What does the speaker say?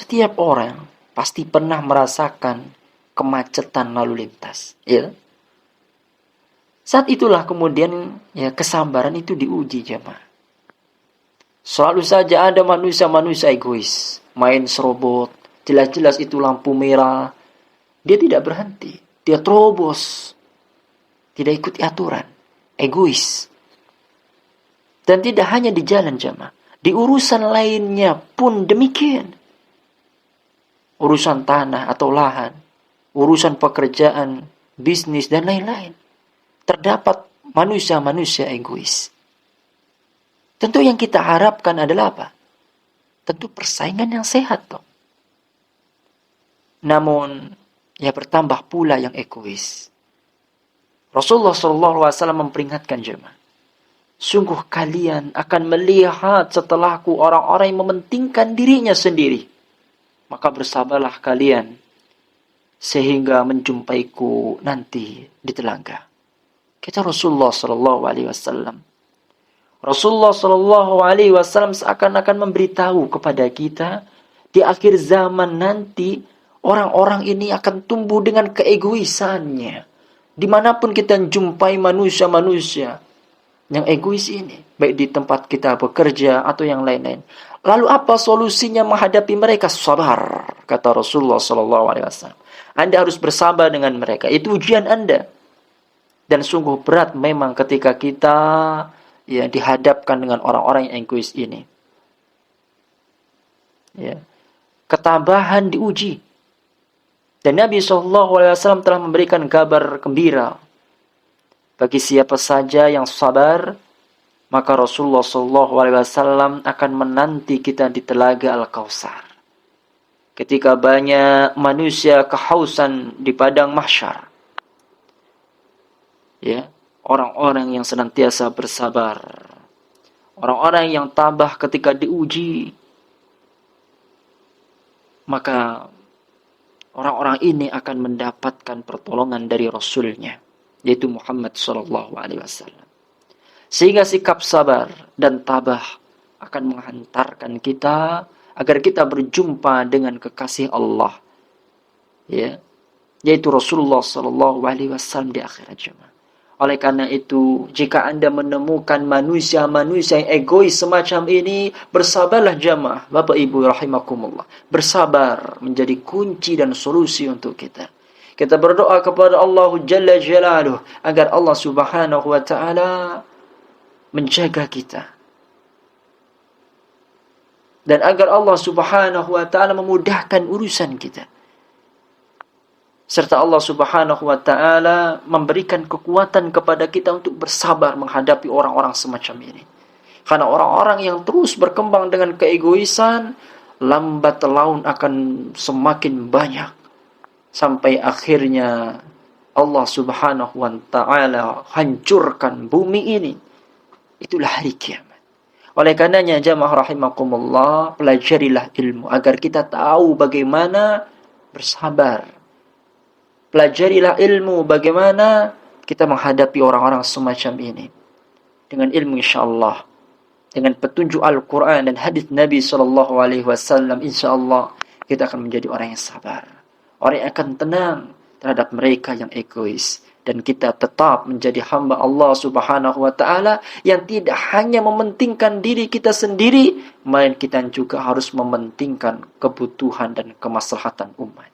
setiap orang pasti pernah merasakan kemacetan lalu lintas, ya. Saat itulah kemudian ya kesabaran itu diuji, jemaah. Selalu saja ada manusia-manusia egois, main serobot, jelas-jelas itu lampu merah, dia tidak berhenti, dia terobos, tidak ikuti aturan, egois. Dan tidak hanya di jalan, jemaah, di urusan lainnya pun demikian. Urusan tanah atau lahan, urusan pekerjaan, bisnis, dan lain-lain. Terdapat manusia-manusia egois. Tentu yang kita harapkan adalah apa? Tentu persaingan yang sehat, toh. Namun, ya bertambah pula yang egois. Rasulullah SAW memperingatkan jemaah, sungguh kalian akan melihat setelahku orang-orang yang mementingkan dirinya sendiri. Maka bersabarlah kalian sehingga menjumpaiku nanti di telaga. Kata Rasulullah SAW. Rasulullah SAW seakan-akan memberitahu kepada kita, di akhir zaman nanti orang-orang ini akan tumbuh dengan keegoisannya. Dimanapun kita jumpai manusia-manusia yang egois ini, baik di tempat kita bekerja atau yang lain-lain. Lalu apa solusinya menghadapi mereka? Sabar, kata Rasulullah SAW. Anda harus bersabar dengan mereka. Itu ujian Anda. Dan sungguh berat memang ketika kita ya dihadapkan dengan orang-orang yang egois ini. Ya. Ketabahan diuji. Dan Nabi SAW telah memberikan kabar gembira bagi siapa saja yang sabar, maka Rasulullah SAW akan menanti kita di telaga Al-Kautsar. Ketika banyak manusia kehausan di padang mahsyar, ya, orang-orang yang senantiasa bersabar, orang-orang yang tabah ketika diuji, maka orang-orang ini akan mendapatkan pertolongan dari Rasulnya, yaitu Muhammad SAW. Sehingga sikap sabar dan tabah akan menghantarkan kita agar kita berjumpa dengan kekasih Allah, ya, yaitu Rasulullah SAW di akhirat zaman. Oleh karena itu, jika Anda menemukan manusia-manusia yang egois semacam ini, bersabarlah jamaah, Bapak Ibu rahimakumullah. Bersabar menjadi kunci dan solusi untuk kita. Kita berdoa kepada Allah Jalla Jalaluh agar Allah Subhanahu wa taala menjaga kita. Dan agar Allah Subhanahu wa taala memudahkan urusan kita. Serta Allah Subhanahu wa taala memberikan kekuatan kepada kita untuk bersabar menghadapi orang-orang semacam ini. Karena orang-orang yang terus berkembang dengan keegoisan, lambat laun akan semakin banyak. Sampai akhirnya Allah Subhanahu wa taala hancurkan bumi ini. Itulah hari kiamat. Oleh karenanya jamaah rahimakumullah, pelajarilah ilmu agar kita tahu bagaimana bersabar. Pelajarilah ilmu bagaimana kita menghadapi orang-orang semacam ini. Dengan ilmu insyaAllah, dengan petunjuk Al-Quran dan hadis Nabi SAW, insyaAllah kita akan menjadi orang yang sabar. Orang yang akan tenang terhadap mereka yang egois. Dan kita tetap menjadi hamba Allah Subhanahu wa ta'ala yang tidak hanya mementingkan diri kita sendiri, melainkan kita juga harus mementingkan kebutuhan dan kemaslahatan umat.